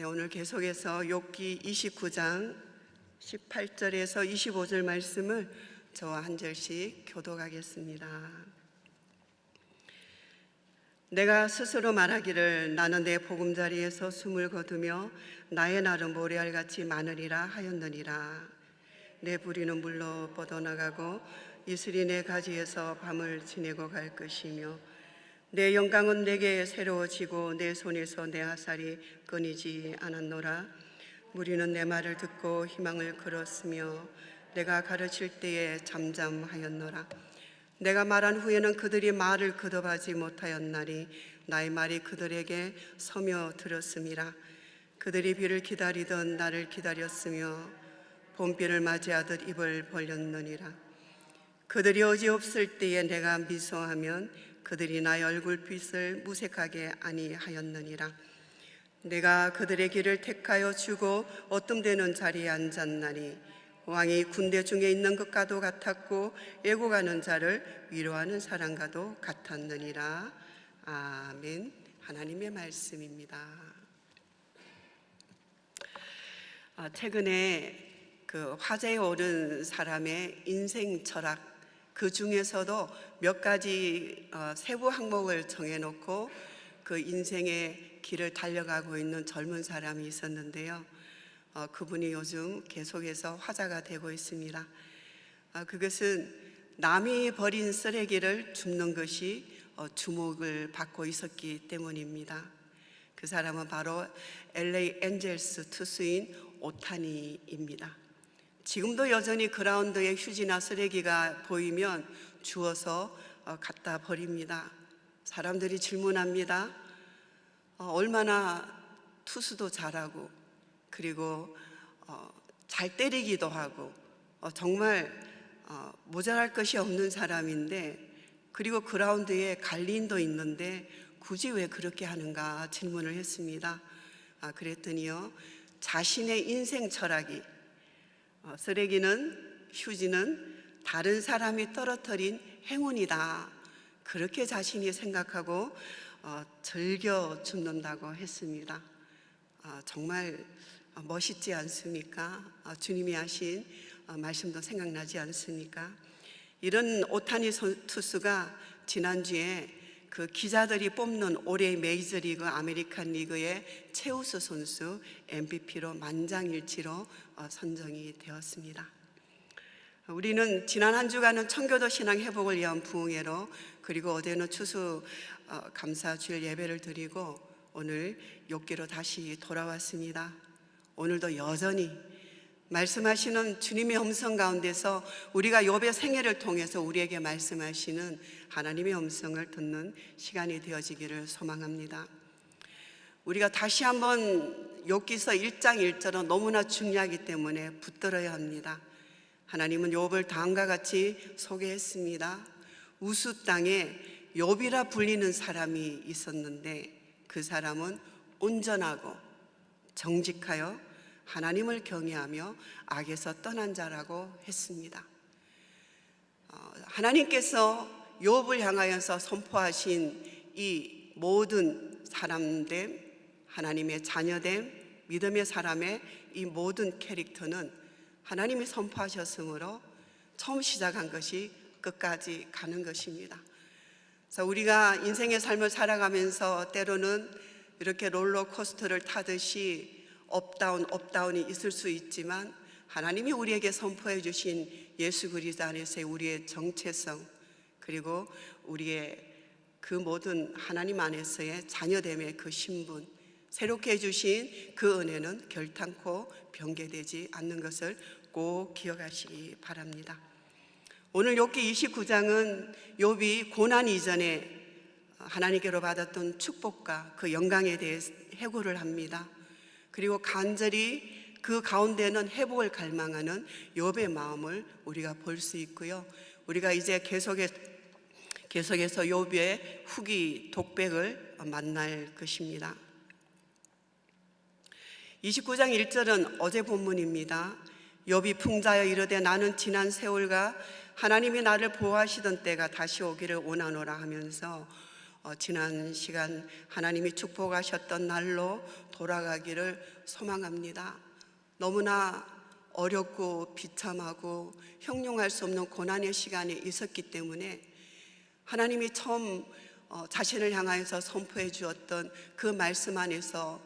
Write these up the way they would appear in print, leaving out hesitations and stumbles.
오늘 계속해서 욥기 29장 18절에서 25절 말씀을 저와 한 절씩 교독하겠습니다. 내가 스스로 말하기를 나는 내 보금자리에서 숨을 거두며 나의 날은 모래알같이 많으리라 하였느니라. 내 부리는 물로 뻗어나가고 이슬이 내 가지에서 밤을 지내고 갈 것이며 내 영광은 내게 새로워지고 내 손에서 내 화살이 끊이지 않았노라. 무리는 내 말을 듣고 희망을 걸었으며 내가 가르칠 때에 잠잠하였노라. 내가 말한 후에는 그들이 말을 거듭하지 못하였나니 나의 말이 그들에게 서며 들었음이라. 그들이 비를 기다리던 나를 기다렸으며 봄비를 맞이하듯 입을 벌렸느니라. 그들이 어지없을 때에 내가 미소하면 그들이 나의 얼굴빛을 무색하게 아니하였느니라. 내가 그들의 길을 택하여 주고 어뜸되는 자리에 앉았나니 왕이 군대 중에 있는 것과도 같았고 애고가는 자를 위로하는 사람과도 같았느니라. 아멘. 하나님의 말씀입니다. 최근에 화제에 오른 사람의 인생 철학, 그 중에서도 몇 가지 세부 항목을 정해놓고 그 인생의 길을 달려가고 있는 젊은 사람이 있었는데요. 그분이 요즘 계속해서 화제가 되고 있습니다. 그것은 남이 버린 쓰레기를 줍는 것이 주목을 받고 있었기 때문입니다. 그 사람은 바로 LA 엔젤스 투수인 오타니입니다. 지금도 여전히 그라운드에 휴지나 쓰레기가 보이면 주워서 갖다 버립니다. 사람들이 질문합니다. 얼마나 투수도 잘하고 그리고 잘 때리기도 하고 정말 모자랄 것이 없는 사람인데, 그리고 그라운드에 관리인도 있는데 굳이 왜 그렇게 하는가 질문을 했습니다. 그랬더니요, 자신의 인생 철학이 쓰레기는, 휴지는 다른 사람이 떨어뜨린 행운이다, 그렇게 자신이 생각하고 즐겨 줍는다고 했습니다. 정말 멋있지 않습니까? 주님이 하신 말씀도 생각나지 않습니까? 이런 오타니 투수가 지난주에 그 기자들이 뽑는 올해의 메이저리그 아메리칸 리그의 최우수 선수 MVP로 만장일치로 선정이 되었습니다. 우리는 지난 한 주간은 청교도 신앙 회복을 위한 부흥회로, 그리고 어제는 추수 감사 주일 예배를 드리고 오늘 욥기로 다시 돌아왔습니다. 오늘도 여전히 말씀하시는 주님의 음성 가운데서 우리가 욥의 생애를 통해서 우리에게 말씀하시는 하나님의 음성을 듣는 시간이 되어지기를 소망합니다. 우리가 다시 한번 욥기서 1장 1절은 너무나 중요하기 때문에 붙들어야 합니다. 하나님은 욥을 다음과 같이 소개했습니다. 우수 땅에 욥이라 불리는 사람이 있었는데 그 사람은 온전하고 정직하여 하나님을 경외하며 악에서 떠난 자라고 했습니다. 하나님께서 욥을 향하여서 선포하신 이 모든 사람됨, 하나님의 자녀됨, 믿음의 사람의 이 모든 캐릭터는 하나님이 선포하셨으므로 처음 시작한 것이 끝까지 가는 것입니다. 그래서 우리가 인생의 삶을 살아가면서 때로는 이렇게 롤러코스터를 타듯이 업다운이 있을 수 있지만, 하나님이 우리에게 선포해 주신 예수 그리스도 안에서의 우리의 정체성, 그리고 우리의 그 모든 하나님 안에서의 자녀됨의 그 신분, 새롭게 해주신 그 은혜는 결탄코 변개되지 않는 것을 꼭 기억하시기 바랍니다. 오늘 욥기 29장은 욥이 고난 이전에 하나님께로 받았던 축복과 그 영광에 대해 해고를 합니다. 그리고 간절히 그 가운데는 회복을 갈망하는 욥의 마음을 우리가 볼 수 있고요. 우리가 이제 계속해서 욥의 후기 독백을 만날 것입니다. 29장 1절은 어제 본문입니다. 욥이 풍자여 이르되 나는 지난 세월과 하나님이 나를 보호하시던 때가 다시 오기를 원하노라 하면서 지난 시간 하나님이 축복하셨던 날로 돌아가기를 소망합니다. 너무나 어렵고 비참하고 형용할 수 없는 고난의 시간이 있었기 때문에 하나님이 처음 자신을 향하여서 선포해 주었던 그 말씀 안에서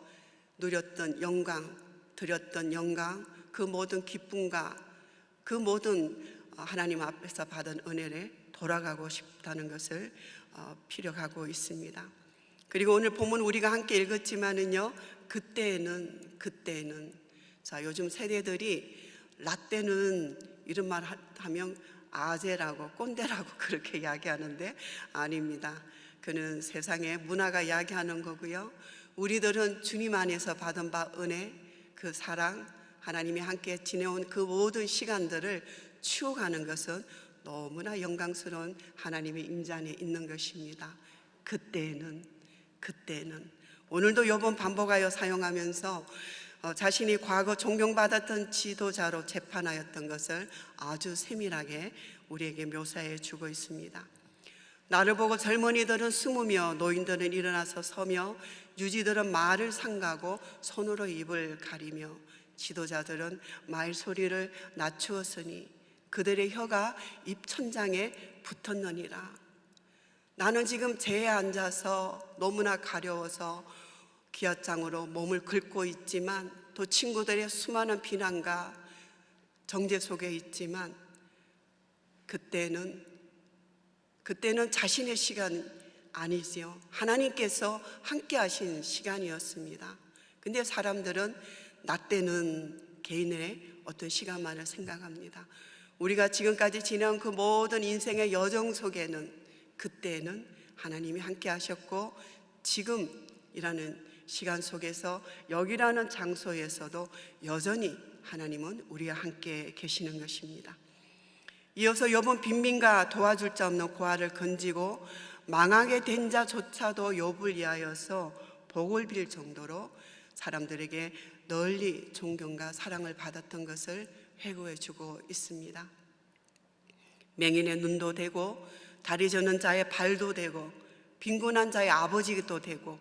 누렸던 영광, 드렸던 영광, 그 모든 기쁨과 그 모든 하나님 앞에서 받은 은혜를 돌아가고 싶다는 것을 필요하고 있습니다. 그리고 오늘 본문 우리가 함께 읽었지만은요, 그때는 자, 요즘 세대들이 라떼는 이런 말 하면 아재라고 꼰대라고 그렇게 이야기하는데 아닙니다. 그는 세상의 문화가 이야기하는 거고요, 우리들은 주님 안에서 받은 바 은혜, 그 사랑, 하나님이 함께 지내온 그 모든 시간들을 추억하는 것은 너무나 영광스러운 하나님의 임재 안에 있는 것입니다. 그때는 오늘도 욥은 반복하여 사용하면서 자신이 과거 존경받았던 지도자로 재판하였던 것을 아주 세밀하게 우리에게 묘사해 주고 있습니다. 나를 보고 젊은이들은 숨으며 노인들은 일어나서 서며 유지들은 말을 삼가고 손으로 입을 가리며 지도자들은 말소리를 낮추었으니 그들의 혀가 입천장에 붙었느니라. 나는 지금 제에 앉아서 너무나 가려워서 기아장으로 몸을 긁고 있지만, 또 친구들의 수많은 비난과 정죄 속에 있지만, 그때는 자신의 시간 아니지요. 하나님께서 함께 하신 시간이었습니다. 근데 사람들은 나 때는 개인의 어떤 시간만을 생각합니다. 우리가 지금까지 지난 그 모든 인생의 여정 속에는 그때는 하나님이 함께 하셨고, 지금이라는 시간 속에서 여기라는 장소에서도 여전히 하나님은 우리와 함께 계시는 것입니다. 이어서 욥은 빈민과 도와줄 자 없는 고아를 건지고 망하게 된 자조차도 욥을 위하여서 복을 빌 정도로 사람들에게 널리 존경과 사랑을 받았던 것을 회고해 주고 있습니다. 맹인의 눈도 되고 다리 저는 자의 발도 되고 빈곤한 자의 아버지도 되고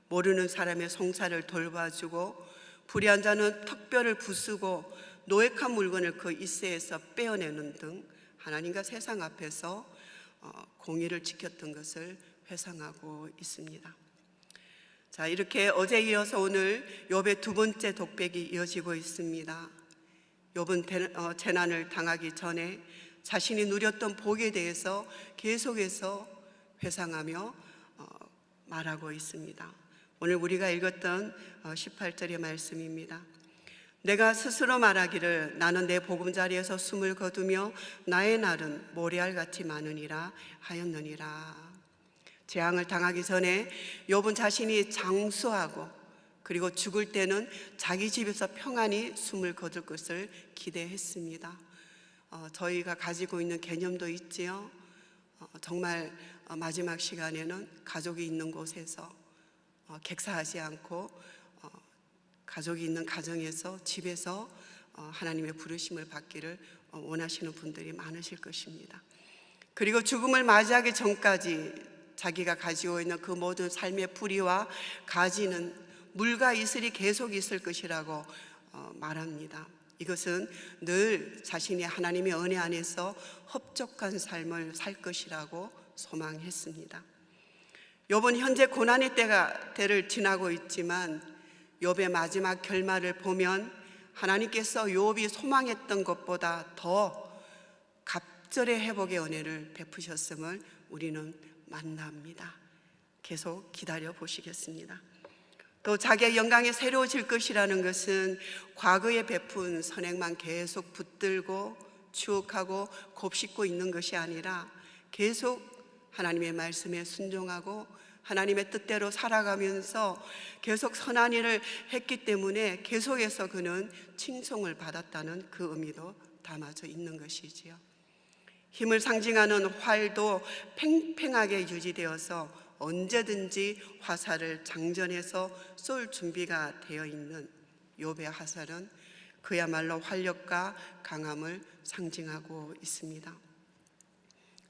모르는 사람의 송사를 돌봐주고 불의한 자는 턱뼈를 부수고 노획한 물건을 그 이새에서 빼어내는 등 하나님과 세상 앞에서 공의를 지켰던 것을 회상하고 있습니다. 자, 이렇게 어제 이어서 오늘 욥의 두 번째 독백이 이어지고 있습니다. 욥은 재난을 당하기 전에 자신이 누렸던 복에 대해서 계속해서 회상하며 말하고 있습니다. 오늘 우리가 읽었던 18절의 말씀입니다. 내가 스스로 말하기를 나는 내 보금자리에서 숨을 거두며 나의 날은 모래알같이 많으니라 하였느니라. 재앙을 당하기 전에 욥은 자신이 장수하고 그리고 죽을 때는 자기 집에서 평안히 숨을 거둘 것을 기대했습니다. 저희가 가지고 있는 개념도 있지요. 정말 마지막 시간에는 가족이 있는 곳에서 객사하지 않고 가족이 있는 가정에서 집에서 하나님의 부르심을 받기를 원하시는 분들이 많으실 것입니다. 그리고 죽음을 맞이하기 전까지 자기가 가지고 있는 그 모든 삶의 뿌리와 가지는 물과 이슬이 계속 있을 것이라고 말합니다. 이것은 늘 자신이 하나님의 은혜 안에서 흡족한 삶을 살 것이라고 소망했습니다. 욥은 현재 고난의 때를 지나고 있지만 욥의 마지막 결말을 보면 하나님께서 욥이 소망했던 것보다 더 갑절의 회복의 은혜를 베푸셨음을 우리는 만납니다. 계속 기다려 보시겠습니다. 또 자기의 영광이 새로워질 것이라는 것은 과거에 베푼 선행만 계속 붙들고 추억하고 곱씹고 있는 것이 아니라 계속 하나님의 말씀에 순종하고 하나님의 뜻대로 살아가면서 계속 선한 일을 했기 때문에 계속해서 그는 칭송을 받았다는 그 의미도 담아져 있는 것이지요. 힘을 상징하는 활도 팽팽하게 유지되어서 언제든지 화살을 장전해서 쏠 준비가 되어 있는 욥의 화살은 그야말로 활력과 강함을 상징하고 있습니다.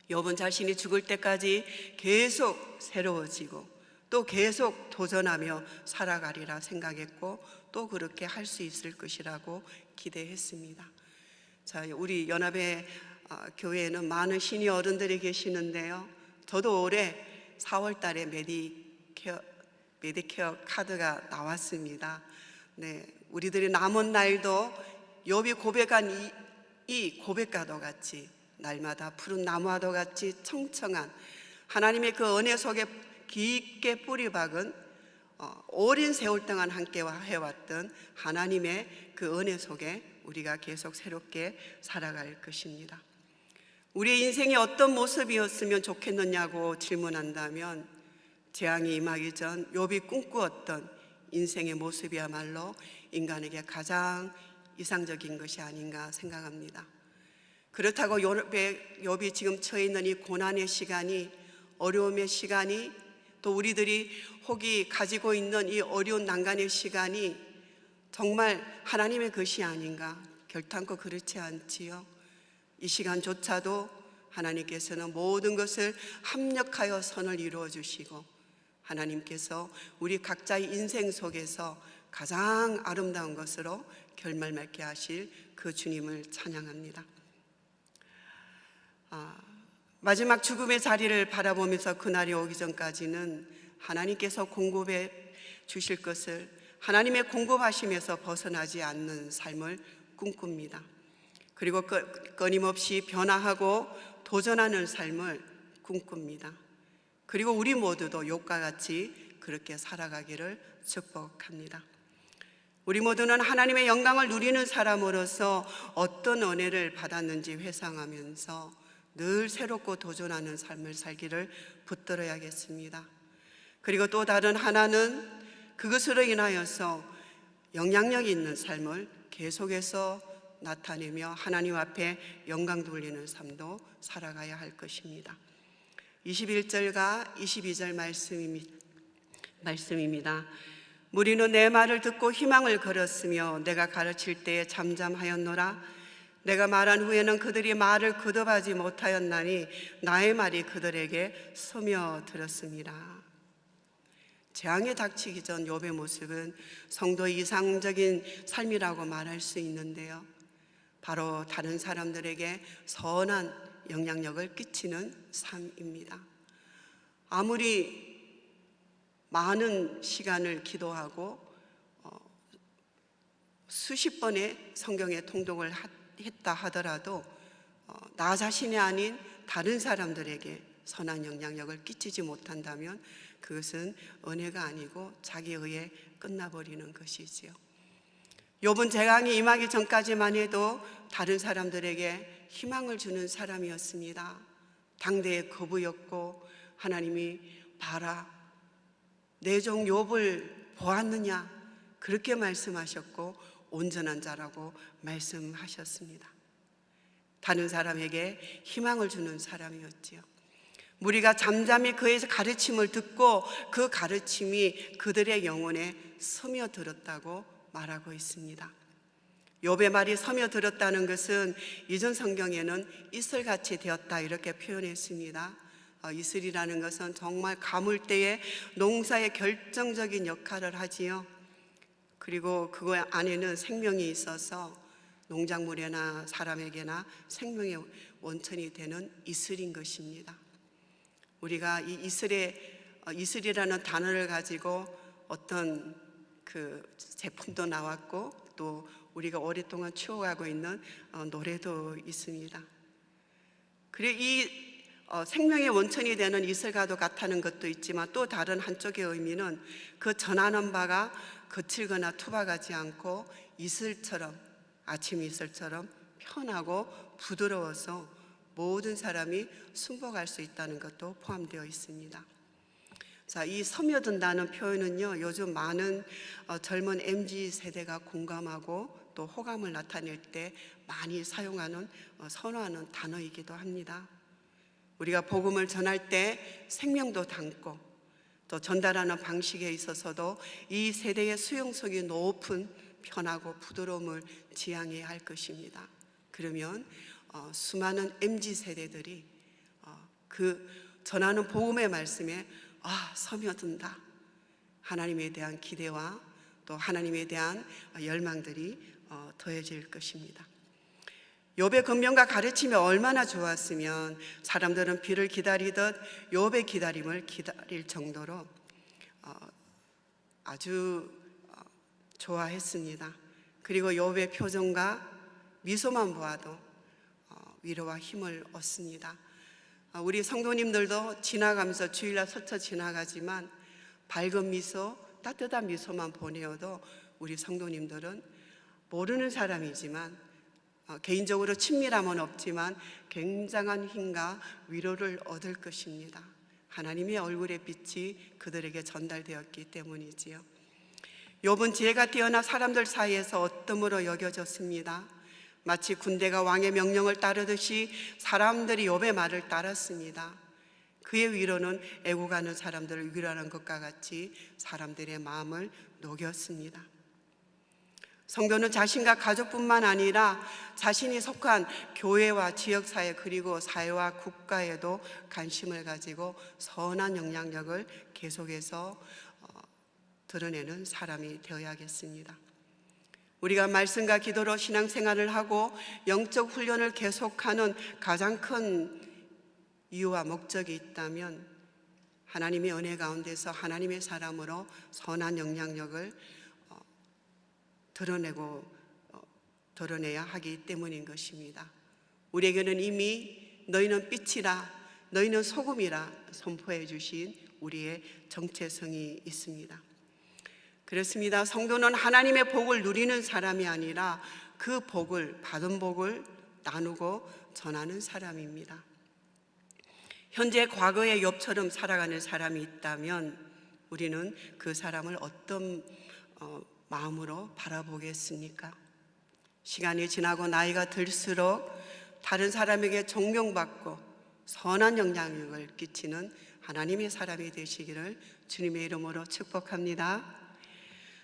욥은 자신이 죽을 때까지 계속 새로워지고 또 계속 도전하며 살아가리라 생각했고 또 그렇게 할 수 있을 것이라고 기대했습니다. 자, 우리 연합의 교회에는 많은 시니어 어른들이 계시는데요. 저도 올해 4월 달에 메디케어 카드가 나왔습니다. 네, 우리들이 남은 날도 욥이 고백한 이 고백과도 같이 날마다 푸른 나무와도 같이 청청한 하나님의 그 은혜 속에 깊게 뿌리 박은 오랜 세월 동안 함께 해왔던 하나님의 그 은혜 속에 우리가 계속 새롭게 살아갈 것입니다. 우리의 인생이 어떤 모습이었으면 좋겠느냐고 질문한다면 재앙이 임하기 전 욥이 꿈꾸었던 인생의 모습이야말로 인간에게 가장 이상적인 것이 아닌가 생각합니다. 그렇다고 욥이 지금 처해 있는 이 고난의 시간이, 어려움의 시간이, 또 우리들이 혹이 가지고 있는 이 어려운 난간의 시간이 정말 하나님의 것이 아닌가? 결단코 그렇지 않지요. 이 시간조차도 하나님께서는 모든 것을 합력하여 선을 이루어 주시고 하나님께서 우리 각자의 인생 속에서 가장 아름다운 것으로 결말 맺게 하실 그 주님을 찬양합니다. 마지막 죽음의 자리를 바라보면서 그날이 오기 전까지는 하나님께서 공급해 주실 것을 하나님의 공급하심에서 벗어나지 않는 삶을 꿈꿉니다. 그리고 끊임없이 변화하고 도전하는 삶을 꿈꿉니다. 그리고 우리 모두도 욥과 같이 그렇게 살아가기를 축복합니다. 우리 모두는 하나님의 영광을 누리는 사람으로서 어떤 은혜를 받았는지 회상하면서 늘 새롭고 도전하는 삶을 살기를 붙들어야겠습니다. 그리고 또 다른 하나는 그것으로 인하여서 영향력 있는 삶을 계속해서 나타내며 하나님 앞에 영광 돌리는 삶도 살아가야 할 것입니다. 21절과 22절 말씀입니다. 무리는 내 말을 듣고 희망을 걸었으며 내가 가르칠 때에 잠잠하였노라. 내가 말한 후에는 그들이 말을 거듭하지 못하였나니 나의 말이 그들에게 스며들었습니다. 재앙에 닥치기 전 욥의 모습은 성도의 이상적인 삶이라고 말할 수 있는데요, 바로 다른 사람들에게 선한 영향력을 끼치는 삶입니다. 아무리 많은 시간을 기도하고 수십 번의 성경의 통독을 했다 하더라도 나 자신이 아닌 다른 사람들에게 선한 영향력을 끼치지 못한다면 그것은 은혜가 아니고 자기 의에 끝나버리는 것이지요. 욥은 재앙이 임하기 전까지만 해도 다른 사람들에게 희망을 주는 사람이었습니다. 당대의 거부였고 하나님이 봐라 내 종 욥을 보았느냐 그렇게 말씀하셨고 온전한 자라고 말씀하셨습니다. 다른 사람에게 희망을 주는 사람이었지요. 무리가 잠잠히 그의 가르침을 듣고 그 가르침이 그들의 영혼에 스며들었다고 말하고 있습니다. 욥의 말이 스며들었다는 것은 이전 성경에는 이슬같이 되었다 이렇게 표현했습니다. 이슬이라는 것은 정말 가물때에 농사의 결정적인 역할을 하지요. 그리고 그 안에는 생명이 있어서 농작물에나 사람에게나 생명의 원천이 되는 이슬인 것입니다. 우리가 이 이슬이라는 단어를 가지고 어떤 그 제품도 나왔고 또 우리가 오랫동안 추억하고 있는 노래도 있습니다. 그리고 이 생명의 원천이 되는 이슬과도 같다는 것도 있지만 또 다른 한쪽의 의미는 그 전하는 바가 거칠거나 투박하지 않고 이슬처럼 아침 이슬처럼 편하고 부드러워서 모든 사람이 순복할 수 있다는 것도 포함되어 있습니다. 자, 이 스며든다는 표현은요, 요즘 많은 젊은 MZ 세대가 공감하고 또 호감을 나타낼 때 많이 사용하는 선호하는 단어이기도 합니다. 우리가 복음을 전할 때 생명도 담고 또 전달하는 방식에 있어서도 이 세대의 수용성이 높은 편하고 부드러움을 지향해야 할 것입니다. 그러면 수많은 MZ 세대들이 그 전하는 복음의 말씀에 스며든다. 하나님에 대한 기대와 또 하나님에 대한 열망들이 더해질 것입니다. 욥의 권면과 가르침이 얼마나 좋았으면 사람들은 비를 기다리듯 욥의 기다림을 기다릴 정도로 아주 좋아했습니다. 그리고 욥의 표정과 미소만 보아도 위로와 힘을 얻습니다. 우리 성도님들도 지나가면서 주일날 스쳐 지나가지만 밝은 미소, 따뜻한 미소만 보내어도 우리 성도님들은 모르는 사람이지만 개인적으로 친밀함은 없지만 굉장한 힘과 위로를 얻을 것입니다. 하나님의 얼굴의 빛이 그들에게 전달되었기 때문이지요. 욥은 지혜가 뛰어나 사람들 사이에서 어뜸으로 여겨졌습니다. 마치 군대가 왕의 명령을 따르듯이 사람들이 욥의 말을 따랐습니다. 그의 위로는 애고가는 사람들을 위로하는 것과 같이 사람들의 마음을 녹였습니다. 성도는 자신과 가족뿐만 아니라 자신이 속한 교회와 지역사회 그리고 사회와 국가에도 관심을 가지고 선한 영향력을 계속해서 드러내는 사람이 되어야겠습니다. 우리가 말씀과 기도로 신앙생활을 하고 영적 훈련을 계속하는 가장 큰 이유와 목적이 있다면 하나님의 은혜 가운데서 하나님의 사람으로 선한 영향력을 드러내야 하기 때문인 것입니다. 우리에게는 이미 너희는 빛이라 너희는 소금이라 선포해 주신 우리의 정체성이 있습니다. 그렇습니다. 성도는 하나님의 복을 누리는 사람이 아니라 그 복을 받은 복을 나누고 전하는 사람입니다. 현재 과거의 욥처럼 살아가는 사람이 있다면 우리는 그 사람을 어떤 마음으로 바라보겠습니까? 시간이 지나고 나이가 들수록 다른 사람에게 존경받고 선한 영향력을 끼치는 하나님의 사람이 되시기를 주님의 이름으로 축복합니다.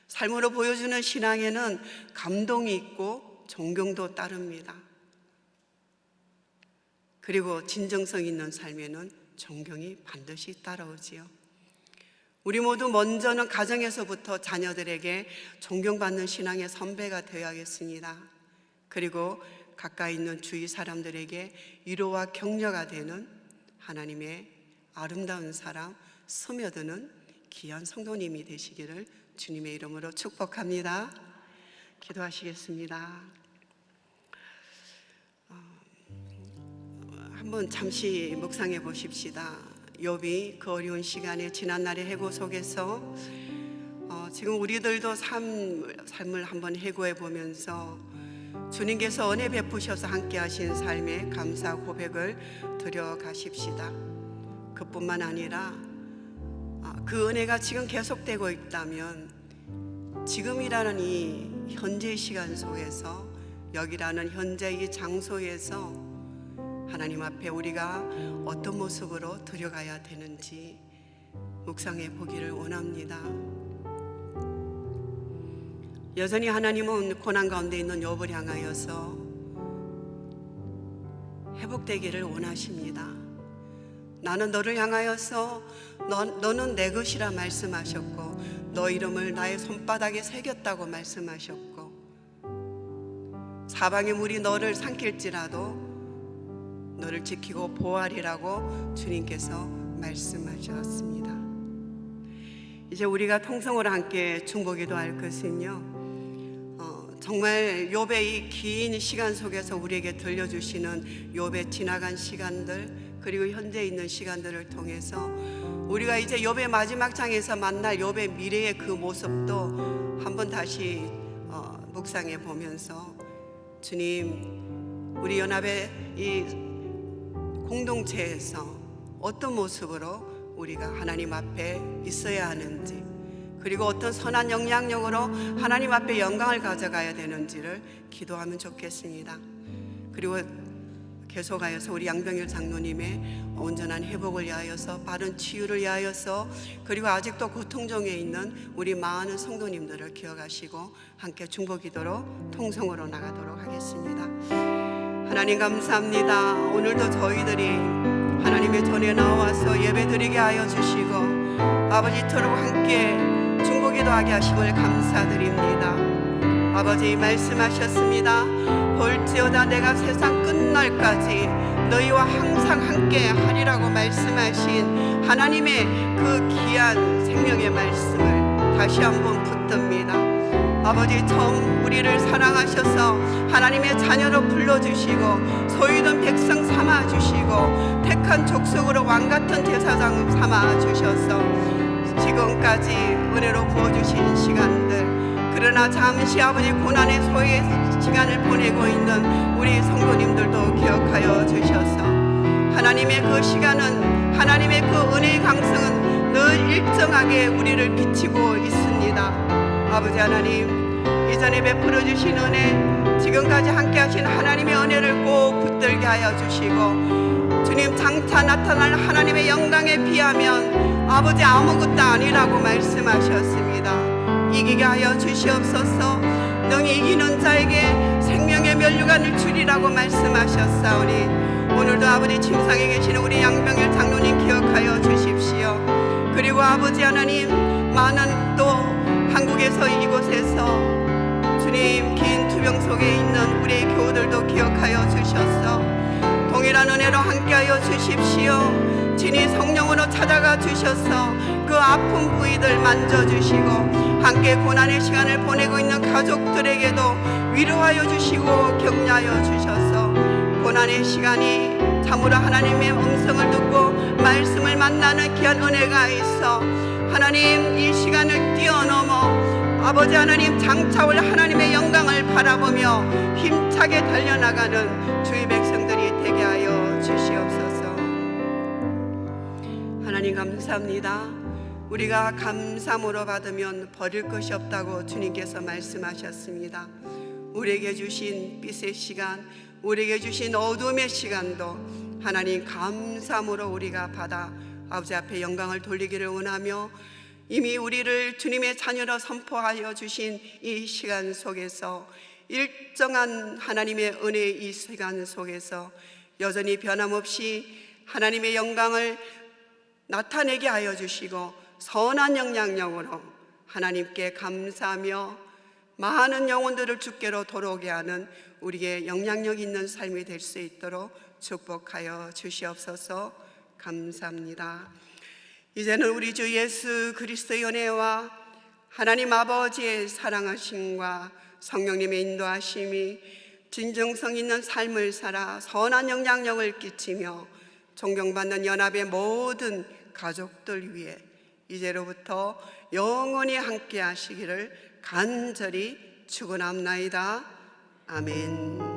삶으로 보여주는 신앙에는 감동이 있고 존경도 따릅니다. 그리고 진정성 있는 삶에는 존경이 반드시 따라오지요. 우리 모두 먼저는 가정에서부터 자녀들에게 존경받는 신앙의 선배가 되어야겠습니다. 그리고 가까이 있는 주위 사람들에게 위로와 격려가 되는 하나님의 아름다운 사람, 스며드는 귀한 성도님이 되시기를 주님의 이름으로 축복합니다. 기도하시겠습니다. 한번 잠시 묵상해 보십시다. 욥이 그 어려운 시간에 지난날의 해고 속에서 지금 우리들도 삶을 한번 해고해 보면서 주님께서 은혜 베푸셔서 함께 하신 삶에 감사 고백을 드려 가십시다. 그뿐만 아니라 그 은혜가 지금 계속되고 있다면 지금이라는 이 현재 시간 속에서 여기라는 현재 이 장소에서 하나님 앞에 우리가 어떤 모습으로 들어가야 되는지 묵상해 보기를 원합니다. 여전히 하나님은 고난 가운데 있는 욥을 향하여서 회복되기를 원하십니다. 나는 너를 향하여서 너는 내 것이라 말씀하셨고 너 이름을 나의 손바닥에 새겼다고 말씀하셨고 사방의 물이 너를 삼킬지라도 너를 지키고 보호하리라고 주님께서 말씀하셨습니다. 이제 우리가 통성으로 함께 중보기도 할 것은요, 정말 욥의 이 긴 시간 속에서 우리에게 들려주시는 욥의 지나간 시간들 그리고 현재 있는 시간들을 통해서 우리가 이제 욥의 마지막 장에서 만날 욥의 미래의 그 모습도 한번 다시 묵상해 보면서 주님, 우리 연합의 이 공동체에서 어떤 모습으로 우리가 하나님 앞에 있어야 하는지 그리고 어떤 선한 영향력으로 하나님 앞에 영광을 가져가야 되는지를 기도하면 좋겠습니다. 그리고 계속하여서 우리 양병일 장로님의 온전한 회복을 위하여서 바른 치유를 위하여서 그리고 아직도 고통 중에 있는 우리 많은 성도님들을 기억하시고 함께 중보기도로 통성으로 나가도록 하겠습니다. 하나님 감사합니다. 오늘도 저희들이 하나님의 전에 나와서 예배드리게 하여 주시고 아버지 이토록 함께 중보기도하게 하심을 감사드립니다. 아버지 말씀하셨습니다. 볼지어다 내가 세상 끝날까지 너희와 항상 함께 하리라고 말씀하신 하나님의 그 귀한 생명의 말씀을 다시 한번 붙듭니다. 아버지 처음 우리를 사랑하셔서 하나님의 자녀로 불러주시고 소유된 백성 삼아주시고 택한 족속으로 왕같은 제사장 삼아주셔서 지금까지 은혜로 부어주신 시간들, 그러나 잠시 아버지 고난의 소외 시간을 보내고 있는 우리 성도님들도 기억하여 주셔서 하나님의 그 시간은, 하나님의 그 은혜의 강성은 늘 일정하게 우리를 비치고 있습니다. 아버지 하나님, 이전에 베풀어 주신 은혜, 지금까지 함께 하신 하나님의 은혜를 꼭 붙들게 하여 주시고 주님 장차 나타날 하나님의 영광에 비하면 아버지 아무것도 아니라고 말씀하셨습니다. 이기게 하여 주시옵소서. 능히 이기는 자에게 생명의 면류관을 주리라고 말씀하셨사오니 오늘도 아버지 침상에 계시는 우리 양병일 장로님 기억하여 주십시오. 그리고 아버지 하나님, 많은 또 한국에서 이곳에서 주님 긴 투병 속에 있는 우리 교우들도 기억하여 주셔서 동일한 은혜로 함께하여 주십시오. 진히 성령으로 찾아가 주셔서 그 아픈 부위들 만져주시고 함께 고난의 시간을 보내고 있는 가족들에게도 위로하여 주시고 격려하여 주셔서 고난의 시간이 참으로 하나님의 음성을 듣고 말씀을 만나는 귀한 은혜가 있어 하나님 이 시간을 뛰어넘어 아버지 하나님 장차 올 하나님의 영광을 바라보며 힘차게 달려나가는 주의 백성들이 되게 하여 주시옵소서. 하나님 감사합니다. 우리가 감사함으로 받으면 버릴 것이 없다고 주님께서 말씀하셨습니다. 우리에게 주신 빛의 시간, 우리에게 주신 어둠의 시간도 하나님 감사함으로 우리가 받아 아버지 앞에 영광을 돌리기를 원하며 이미 우리를 주님의 자녀로 선포하여 주신 이 시간 속에서 일정한 하나님의 은혜의 이 시간 속에서 여전히 변함없이 하나님의 영광을 나타내게 하여 주시고 선한 영향력으로 하나님께 감사하며 많은 영혼들을 주께로 돌아오게 하는 우리의 영향력 있는 삶이 될 수 있도록 축복하여 주시옵소서. 감사합니다. 이제는 우리 주 예수 그리스도의 은혜와 하나님 아버지의 사랑하심과 성령님의 인도하심이 진정성 있는 삶을 살아 선한 영향력을 끼치며 존경받는 연합의 모든 가족들 위해 이제로부터 영원히 함께 하시기를 간절히 축원합나이다. 아멘.